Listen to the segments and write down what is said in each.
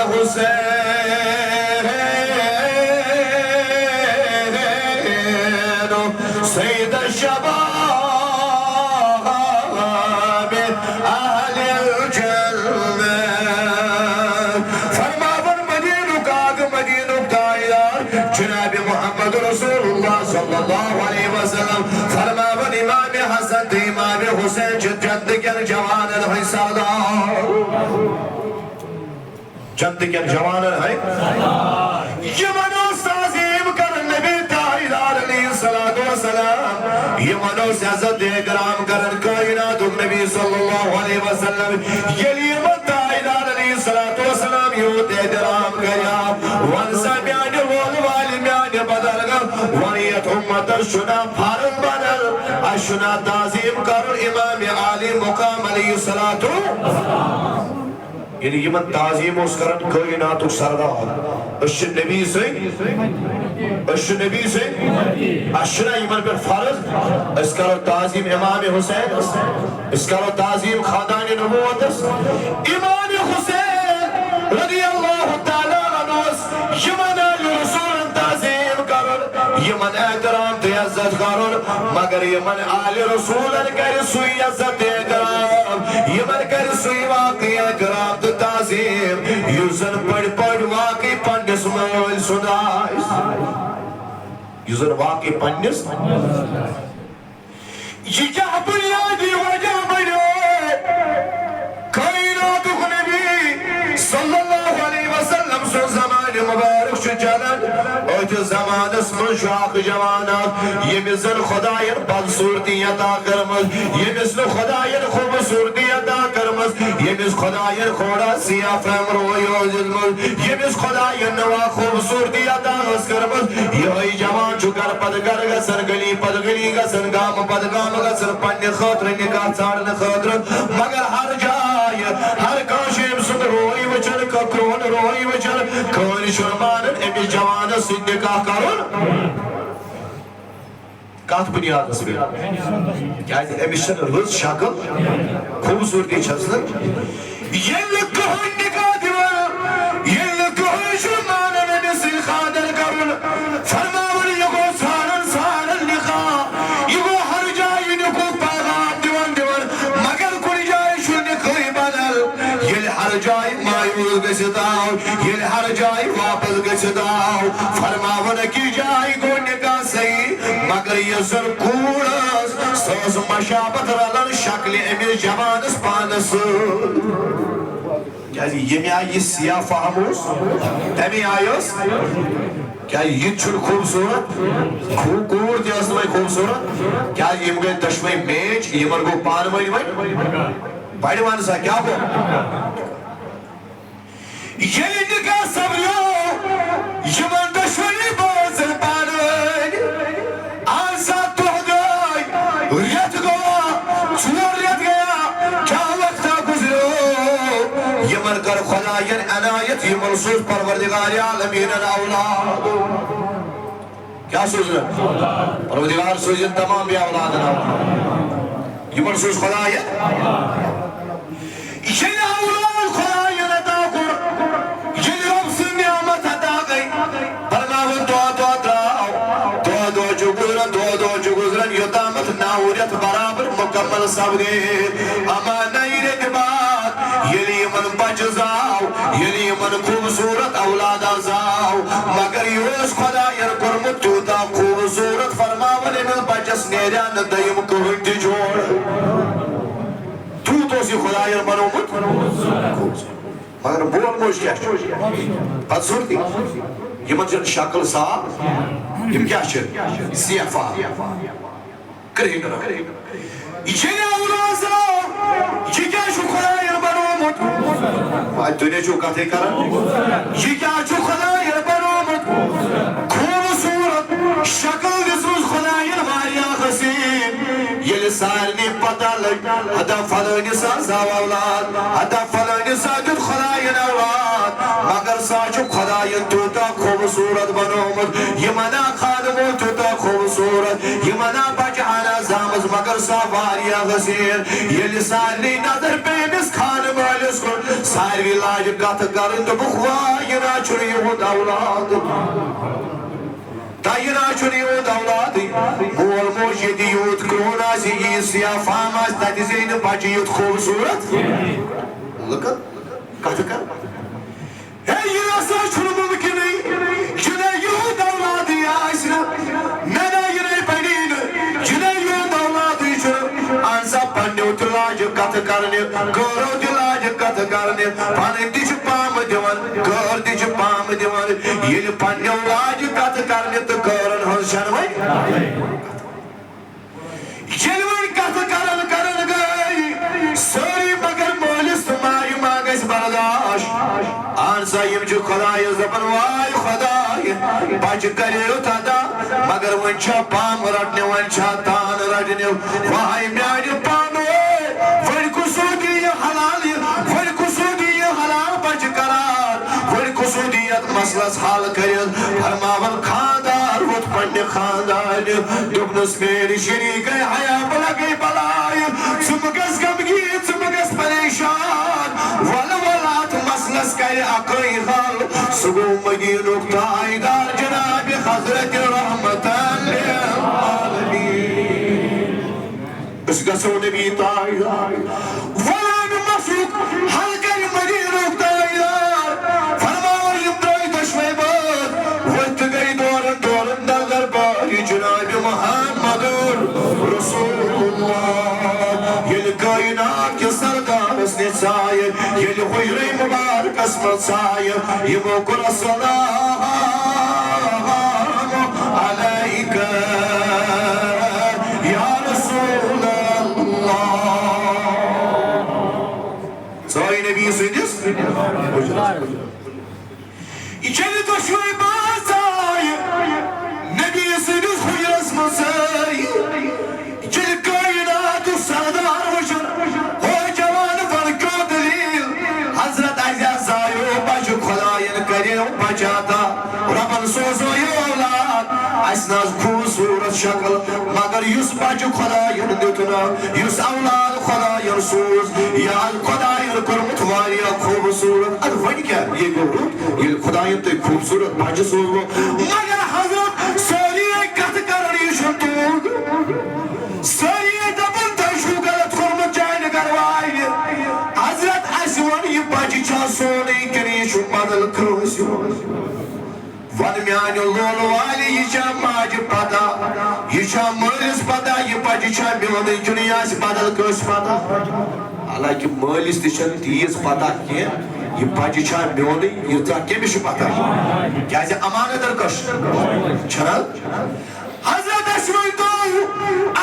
حسين سيد الشباب أهل الجنة فرما بر مدينة كاغ مدينة تايدار جناب محمد رسول الله صلى الله عليه وسلم فرما بر امام حسن امام حسين جد کے جوان الحسادار جد کے جوان الحسادار یمنو تعظیم کر نبی تاہیدار علیہ السلام یمنو سیاست اکرام کرن کائنات نبی صلی اللہ علیہ وسلم یلی من تاہیدار علیہ السلام یوت احترام کریا ون سمیان والوالی میان بدرگا ونیت امت الشنا فارغ بدر اشنا تعظیم کر امام عالی مقام علیہ السلام یعنی یمن تعظیم اس کرن کائنات سردار اش نبی سے اشنا یمن پر فرض اس کرو تعظیم امام حسین اس کرو تعظیم خاندان نبوت امام حسین رضی اللہ تعالیٰ عنہ یمن رسول تعظیم کرن یمن احترام تے عزت کرن مگر یمن آل رسول کر سوی عزت احترام یمن کر سوی واقعی احترام تے تعظیم یوزن پڑ واقعی پنڈس مول سنائس یوزن واقعی پنڈس یہ کیا بنیادی وجہ بنو کائنات نبی صلی اللہ علیہ وسلم سن زمان مبارک شو جلن اوچ زمان اسمن شاق جوانات یہ مثل خداین بدصورتی عطا کرمز یہ مثل خداین خوبصورتی عطا کرمز یہ مثل خداین کھوڑا سیاہ فہم روی و ظلمز یہ مثل خداین نوا خوبصورتی عطا کرمز یہی جوان چکر پد گر گسن گلی پد گلی گسن گام پد گام گسن پنی خاطر نکاح چارن خاطر مگر ہر جائے ہر کاشیم سن روی وچن ککرون روی وچن کون شرمانن امی جوان سن نکاح کرن کات بنیاد نسبی کیا ہے امیشن رز شکل خوبصورتی چھسن یہ لکہن نکاح دیوان یہ لکہن شرمانن امی سن خادر کرن فرماون یکو سارن نکاح یکو ہر جائی نکو پیغام دیوان مگر کوئی جائی شو نکاحی بدل یہ ہر جائی مایوز گسداو یہ ہر جائی واپس گسداو فرماون کی جائی کو نکاح صحیح مگر یہ سر کورس سوز مشابت رلن شکل امیر جوانس پانس کیا یہ میں آئی سیاہ فہموس تمی آئیوس کیا یہ چھڑ خوبصورت کور دیاز نمائی خوبصورت کیا یہ مگئے دشمائی میچ یہ مرگو پان مائی بڑی وانسا کیا ہو یہ نکاح سبریو یہ من دشمائی بازل پانوئی آنسا توہدائی ریت گوا چور ریت گیا کیا وقتا گزرو یہ من کر خدایان عنایت یہ منصوص پروردگار عالمین الاولاد کیا سوچنا پروردگار سوچن تمام بھی اولادنا یہ منصوص خدایان یہ اولاد خدایان عطا کر یہ رب سے نعمت عطا گئی فرماون دعا دراؤ دعا جو گزرن یتامت ناوریت برابر مکمل سب گئے اما نہیں رکھ بات یلی من بجزاو یلی من خوبصورت اولاد ازاو مگر یوز خدایان کرمت توتا خوبصورت فرماون من بجس نیران دیم کوئی جوڑ تو سی خدایان منومت مگر بول موش کیا بدصورتی یہ من شکل صاحب یہ کیا شر سیاہ فاہ کریں گا یہ اولاد صاحب یہ کیا شو خدایان منومت آج دنیا جو کہتے کرن یہ کیا شو خدایان منومت خوبصورت شکل دسوز خدایان ماریا خسین یہ لسانی پتہ لگ حدا فلانی سازاو اولاد حدا فلانی ساجد خدایان اولاد مگر ساجد خدایان توتا خوبصورت بنومت یہ منا خادمو توتا خوبصورت یہ منا بجانا زامز مگر مگر سا واریا حسین یل سارنی نظر پیمس خان مالس کن ساروی لاج کت کرن دوپک وای نا چھُ یہُنٛد اولاد تۄہہِ نا چھُنہٕ یِہُنٛد اولاد مول موج ییٚتہِ یوٗت کرٛہُن آسہِ یہِ سِیاہ فام آسہِ تَتہِ زینہِ نہٕ بچہِ یُتھ خوٗبصوٗرت لُکن کتھ کر ہے یہِ نسا چھُنہٕ مُمکِنٕے یہِ نَے یِہُنٛد اولادٕے آسہِ نہٕ مےٚ نا یہِ نَے بنی نہٕ یہِ نَے یِہُنٛد اولادٕے چھُنہٕ اہن سا پننیو تہِ لاجہِ کتھ کرنہِ غٲرو تہِ لاجہِ کتھ کرنہِ پنٕنۍ تہِ چھِ پامہٕ دِوان غٲر تہِ چھِ پامہٕ دِوان ییٚلہِ پننیو لاجہِ کتھ کرنہِ تہٕ غٲرن ہٕنٛز چھَنہٕ وۄنۍ ییٚلہِ وۄنۍ کتھ کرن گٔے سٲری مگر مٲلِس تہٕ ماجہِ ما گژھِ برداش اہن سا یِم چھِ خۄدایس دپان واے خۄداے بچہِ کریوتھ ادا مگر وۄنۍ چھا پامہٕ رٹنہِ وۄنۍ چھا تان رٹنہِ واے میانہِ پانہٕ وۄنۍ کُسو دی یہِ حلال وۄنۍ کُسو دی یہِ حلال بچہِ قرار وۄنۍ کُسو دی یتھ مسلس حل کٔرِتھ فرماون خاندار ووٚتھ پننہِ خاندانہِ دوٚپنس میٲنۍ شریٖکے حیا بہٕ لگے بلاے ژٕ مہٕ گژھ غمگیٖن ژٕ مہٕ گژھ پریشان ولہٕ ولہٕ اتھ مسلس کرِ اکٲے حل سُہ گوٚو مدیٖنُک تاجدار جناب حضرت رحمتن للعالمین أسۍ گژھو نبی تاجدار ولہٕ مسلُک حل کرِ مدیٖنُک تاجدار فرماوان یِم درٛاے دۄشوے بٲژ ؤتھۍ تہٕ گٔے دورن دورن در دربارِ جناب محمد رسول اللہ ییٚلہِ کائنات کِس سردارس نِش ژایہِ ییٚلہِ حُجرے مُبارکس منٛز ژایہِ یِمو کوٚر السلام علیکہ یا رسول اللہ ژایہِ نبی سٕنٛدِس ییٚلہِ دۄشوے بٲژ ژایہِ نبی سٕنٛدِس حُجرس منٛز ژایہِ ییٚلہِ کائناتُک سردار وٕچھُن ہو جوان ون کیٛاہ دٔلیٖل حضرت اَسہِ زایو بچہِ خۄداین کریو بچہِ عطا رۄبن سوزو یہِ اولاد اَسہِ نہ حظ خوٗبصوٗرت شکل مگر یُس بچہِ خۄداین دیُت نا یُس اولاد خۄداین سوز یہِ حظ خۄداین کوٚرمُت واریاہ خوٗبصوٗرت ادٕ وۄنۍ کیٛاہ یہِ گوٚو رُت ییٚلہِ خۄداین تۄہہِ خوٗبصوٗرت بچہِ سوزوٕ مگر حضرت سٲری کتھ کران یہِ چھُ توٗر سٲری دپان تۄہہِ چھُو غلط کوٚرمُت جانہِ گرواینہِ حضرت اَسہِ ووٚن یہِ بچہِ چھا سونُے کِنہٕ یہِ چھُ بدل کٲنٛسہِ ون میانہِ لولہٕ والہِ یہِ چھا ماجہِ پتہ یہِ چھا مٲلِس پتہ یہِ بچہِ چھا میونُے کِنہٕ یہِ آسہِ بدل کٲنٛسہِ پتہ حالانکہِ مٲلِس تہِ چھنہٕ تیٖژ پتہ کینٛہہ یہِ بچہِ چھا میونُے ییٖژاہ کٔمِس چھِ پتہ کیازِ امانتر کٔش چھنا حضرت اَسہِ ؤنۍتو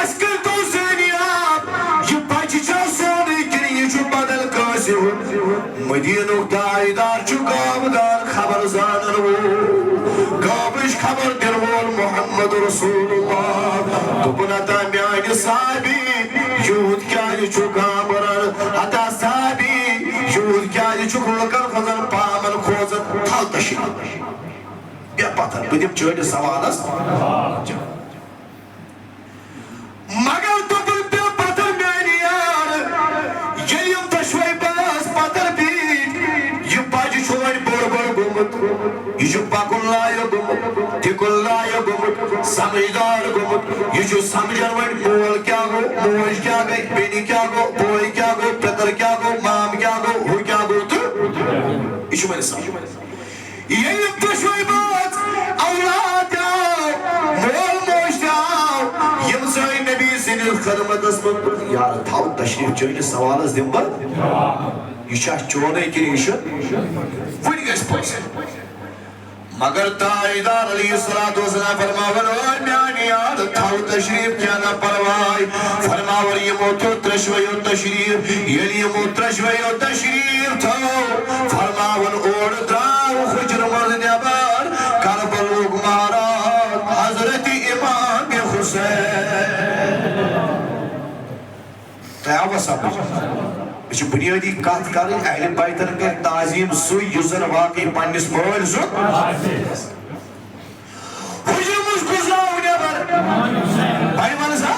اَسہِ کٔرۍتو زٲنِیاب یہِ بچہِ چھا سونُے کِنہٕ یہِ چھُ بدل کٲنٛسہِ ہُنٛد مدیٖنُک تاجدار چھُ گٲبدار خبر زانن وول گٲبٕچ خبر دِنہٕ وول محمد رسول اللہ دوٚپُن ہتا میانہِ صحابی یوٗت کیازِ چھُ گامران ہتا صحابی یوٗت کیازِ چھُکھ لُکن کھوژان پامن کھوژان تھاو تشریٖف بیٚہہ پتھر بہٕ دِمہٕ چٲنِس سوالس مگر دوٚپُن بیٚہہ پتھر میانہِ یارٕ ییٚلہِ یِم دۄشوے بٲژ پتھر بیٖٹھۍ یہِ بچہِ چھُ وۄنۍ بوٚڑ گوٚمُت یہِ چھُ پکُن لایق گوٚمُت ٹِکُن لایق گوٚمُت سمجھدار گوٚمُت یہِ چھُ سمجھان وۄنۍ مول کیٛاہ گوٚو موج کیٛاہ گٔے بیٚنہِ کیٛاہ گوٚو بوے کیٛاہ گوٚو پِتٕر کیٛاہ گوٚو مام کیٛاہ گوٚو ہُہ کیٛاہ گوٚو تہٕ یہِ چھُ وۄنۍ سمجھ ییٚلہِ یِم دۄشوے بٲژ اولاد تہِ آو مول موج تہِ آو یِم ژٲے نبی سٕنٛدِس خدمتس منٛز یارٕ تھاو تشریٖف چٲنِس سوالس دِمہٕ بہٕ یہِ چھا چونُے کِنہٕ یہِ چھُ وُنہِ گژھِ پٔژھِن مگر تاجدار علیہ الصلوۃ والسلام فرماون او میانہِ یارٕ تھاو تشریٖف کینٛہہ نہ پرواے فرماون یِمو تھوٚو ترٛیشوَیو تشریٖف ییٚلہِ یِمو ترٛیشوَیو تشریٖف تھوٚو فرماون اورٕ درٛاو حُجرٕ منٛز نٮ۪بر کربلُک مہراز حضرت امام حُسین تۄہہِ آوا سمجھ یہ چھِ بنیٲدی کتھ کرٕنۍ اہلِ بیتن کر تعظیٖم سُے یُس زن واقعی پننِس مٲلۍ سُنٛد حُجرٕ منٛز کُس درٛاو نٮ۪بر بھاے ون سا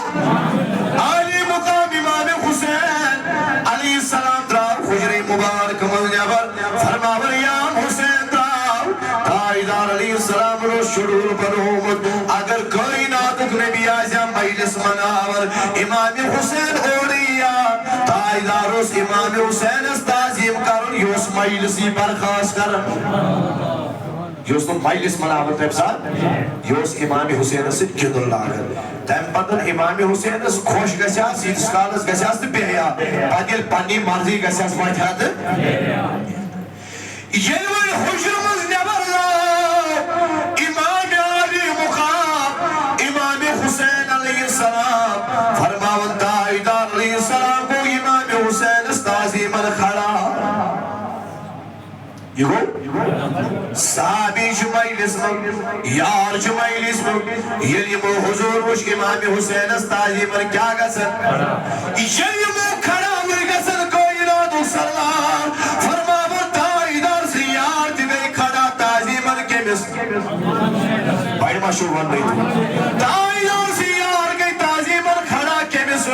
امام حسین اوریا تاجدار اس امام حسین اس تعظیم کرن یوس مجلسی برخاست کرن یوس نو مجلس مناون تم سات یوس امام حسین اس گندن لاگن تم پتن امام حسین اس خوش گژھیاس ییتس کالس گژھیاس تہ بیہیا پتہ ییٚلہِ پننی مرضی گژھیاس وتھیا تہ ییٚلہِ وۄنۍ حجرٕ منٛز نٮ۪بر درٛاو امام علی مقام امام حسین علیہ السلام فرماون تاجدار علیہ السلام گو امام حسین اس تعظیمن کھڑا یہ گو صحابی چھ مجلس میں یار چھ مجلس میں ییٚلہِ یمو حضور وچھ امام حسین اس تعظیمن کیا گژھن ییٚلہِ یمو کھڑا وٕنۍ گژھن کائنات سردار فرماون تاجدار سے یار تہِ گٔے کھڑا تعظیمن کٔمِس بڑِ مشہوٗر وننٕے تاجدار سے یار گٔے تعظیمن کھڑا کٔمِس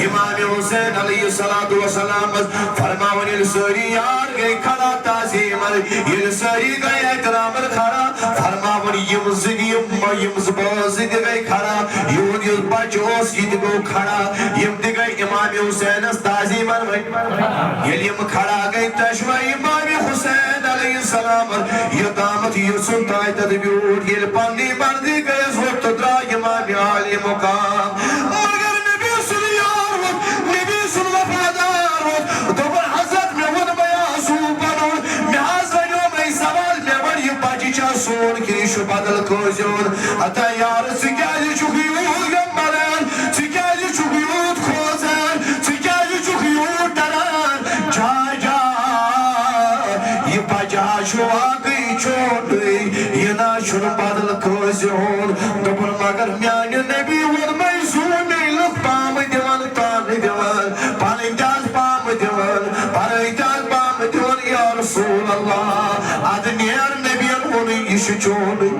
امام حسین علیہ السلام فرماون ییٚلہِ سٲری یار گٔے کھڑا تعظیمن ییٚلہِ سٲری گٔے احترامن کھڑا فرماون یم زٕ بٲژ تہِ گٔے کھڑا یہُنٛد یُس بچہٕ اوس یہِ تہِ گوٚو کھڑا یم تہِ گٔے امام حسینس تعظیمن ییٚلہِ یم کھڑا گٔے تشوے امام حسین علیہ السلام یوٚتامتھ یُسُن تانۍ تتھ بیوٗٹھ ییٚلہِ پننی مرضی گٔیس ووٚتھ تہٕ درٛاو امام علی مقام مگر نبی سُنٛد یار ووٚتھ نبی سُنٛد وفادار ووٚتھ دوٚپُن حضرت مےٚ ووٚن آسوٗ پنُن مےٚ حظ ونیو مےٚ سوال مےٚ وَن یہِ بچہِ چھا سون کِنہٕ یہِ چھُ بدل کٲنٛسہِ ہُنٛد ہتا یارٕ ژٕ کیٛازِ چھُکھ یوٗت گمبران ژٕ کیٛازِ چھُکھ یوٗت کھوژان ژٕ کیٛازِ چھُکھ یوٗت ڈران جا یہِ بچہِ حظ چھُ واقعی چوٹٕے یہِ نہ چھُنہٕ بدل کٲنٛسہِ ہُنٛد دوٚپُن مگر میانہِ نبی ووٚن مےٚ زوٗ مےٚ لُکھ پامہٕ دِوان تانہٕ دِوان پنٕنۍ تہِ حظ پامہٕ دِوان پنٕنۍ تہِ حظ پامہٕ دِوان یا رسول اللہ ادٕ نیر نبیَن ووٚنُے یہِ چھُ چونٕے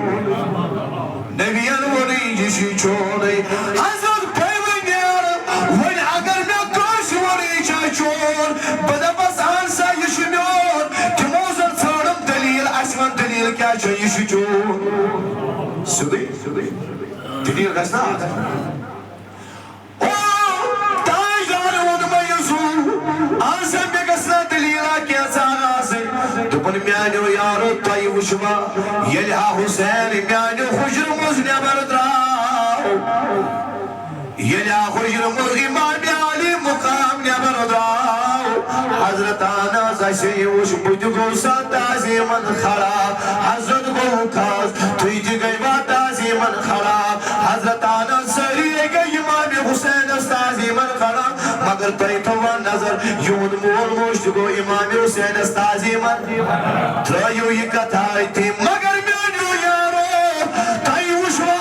نبیَن ووٚنُے یہِ چھُ چونٕے حضرت بھٲے نیر وۄنۍ اگر مےٚ کٲنٛسہِ ووٚن یہِ چھا چون بہٕ دپس اہن سا یہِ چھُ میون تِمو زن ژھانڈم دلیٖل اسہِ ون دلیٖل کیٛاہ چھِ یہِ چھُ چون سیوٚدُے دلیٖل گژھِ نا تاجدارن ووٚن مےٚ یہِ زوٗ اہن سا مےٚ گژھِ نا دلیٖلا کینٛژھا آسٕنۍ دوٚپُن میانیو یارو تۄہہِ وٕچھوا ییٚلہِ ہا حسین میانہِ حجرٕ منٛز نٮ۪بر درٛاو ییٚلہِ ہا حجرٕ منٛز امام علی مقام نٮ۪بر درٛاو حضرت انس اسے یہِ وٕچھ بہٕ تہِ گوٚوسا تعظیمن کھڑا حضرت گوٚو خاص تُہۍ تہِ گٔیوا تعظیمن کھڑا حضرت انس سٲری گٔے امام حسینس تعظیمن کھڑا مگر تۄہہِ تھٲوا نظر یِہُنٛد مول موج تہِ گوٚو امام حسینس تعظیمن ترٛٲیِو یہِ کتھا أتھی مگر میانیو یارو تۄہہِ وٕچھوا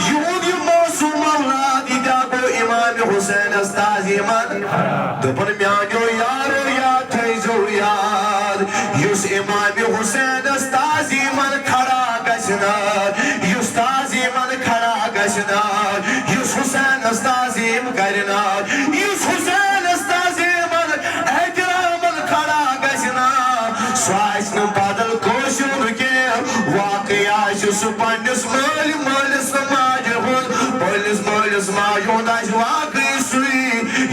یِہُنٛد یہِ معصوٗم اولاد یہِ تہِ گوٚو امام حسینس تعظیمن دوٚپُن میانیو یارو یاد تھٲیزیو یاد یُس امام حسینس تعظیمن کھڑا گژھِ نا یُس تعظیمن کھڑا گژھِ نا یُس حسینس تعظیم کرِ نا یُس حسینس تعظیمن احترامن کھڑا گژھِ نا سُہ آسہِ نہٕ بدل کٲنٛسہِ ہُنٛد کینٛہہ واقعی آسہِ سُہ پننِس مٲلِس تہٕ ماجہِ ہُنٛد پننِس مٲلِس ماجہِ ہُنٛد آسہِ واقعی سُے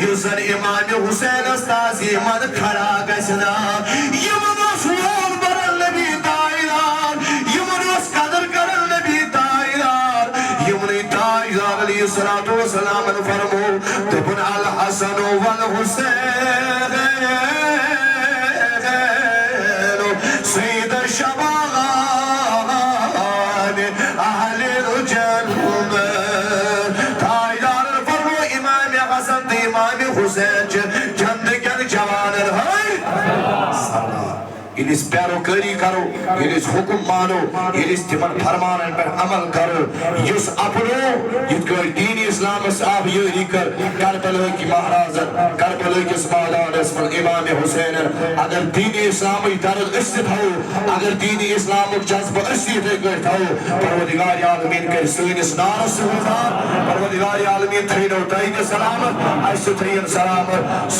یُس زن امام حسینس تعظیمن کھڑا گژھِ نا یِمن اوس وول برن نبی تاجدار یِمن اوس قدر کرن نبی تاجدار یِمنٕے تاجدار علیہ السلام فرمو دوٚپُن الحسن والحسین سید شبان اہل الجنت تاجدارن فرمو امام حسن تہٕ امام حسین چھِ جنتٕکٮ۪ن جوانن ییٚلہِ أسۍ پیروکٲری کرو ییٚلہِ أسۍ حُکُم مانو ییٚلہِ أسۍ تِمن فرمانن پٮ۪ٹھ عمل کرو یُس اپنو یِتھ کٲٹھۍ دیٖنِ اسلامس آبیٲری کٔر کربلہٕکۍ مہرازن کربلہٕکِس مٲدانس منٛز امام حسینن اگر دیٖنِ اسلامٕچ درد أسۍ تہِ تھاوو اگر دیٖنِ اسلامُک جذبہٕ أسۍ تہِ یِتھَے کٲٹھۍ تھاوو پروردگارِ عالمیٖن کرِ سٲنِس نارس تہِ حِفاظت پروردگارِ عالمیٖن تھٲینو تۄہہِ تہِ سلامت اسہِ تہِ تھٲیِن سلامت